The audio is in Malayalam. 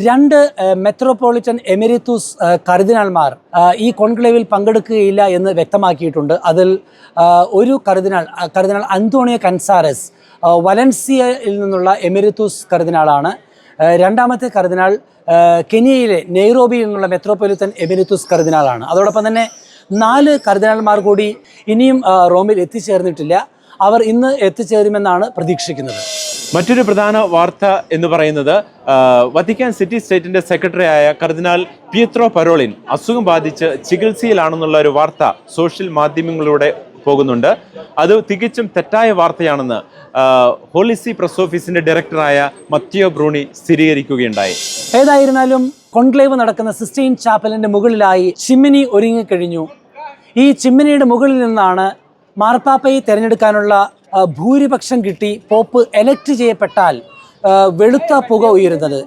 രണ്ട് മെത്രോപൊളിറ്റൻ എമിരിത്തൂസ് കർദിനാൾമാർ ഈ കോൺക്ലേവിൽ പങ്കെടുക്കുകയില്ല എന്ന് വ്യക്തമാക്കിയിട്ടുണ്ട്. അതിൽ ഒരു കർദിനാൾ അന്തോണിയോ കൻസാരസ് വലൻസിയയിൽ നിന്നുള്ള എമിരിത്തൂസ് കർദിനാളാണ്. രണ്ടാമത്തെ കർദിനാൾ കെനിയയിലെ നെയ്റോബിയിൽ നിന്നുള്ള മെത്രോപൊളിറ്റൻ എമിരിത്തൂസ് കർദിനാളാണ്. അതോടൊപ്പം തന്നെ 4 കർദിനാൾമാർ കൂടി ഇനിയും റോമിൽ എത്തിച്ചേർന്നിട്ടില്ല. അവർ ഇന്ന് എത്തിച്ചേരുമെന്നാണ് പ്രതീക്ഷിക്കുന്നത്. മറ്റൊരു പ്രധാന വാർത്ത എന്ന് പറയുന്നത് വത്തിക്കാൻ സിറ്റി സ്റ്റേറ്റിന്റെ സെക്രട്ടറിയായ കർദിനാൾ പിയത്രോ പരോളിൻ അസുഖം ബാധിച്ച് ചികിത്സയിലാണെന്നുള്ള ഒരു വാർത്ത സോഷ്യൽ മാധ്യമങ്ങളിലൂടെ പോകുന്നുണ്ട്. അത് തികച്ചും തെറ്റായ വാർത്തയാണെന്ന് ഹോളിസി പ്രസ് ഓഫീസിന്റെ ഡയറക്ടറായ മത്തിയോ ബ്രൂണി സ്ഥിരീകരിക്കുകയുണ്ടായി. ഏതായിരുന്നാലും കോൺക്ലേവ് നടക്കുന്ന സിസ്റ്റൈൻ ചാപ്പലിന്റെ മുകളിലായി ചിമ്മിനി ഒരുങ്ങിക്കഴിഞ്ഞു. ഈ ചിമ്മിനിയുടെ മുകളിൽ നിന്നാണ് മാർപ്പാപ്പയെ തിരഞ്ഞെടുക്കാനുള്ള ഭൂരിപക്ഷം കിട്ടി പോപ്പ് എലക്ട് ചെയ്യപ്പെട്ടാൽ വെളുത്ത പുക ഉയരുന്നത്.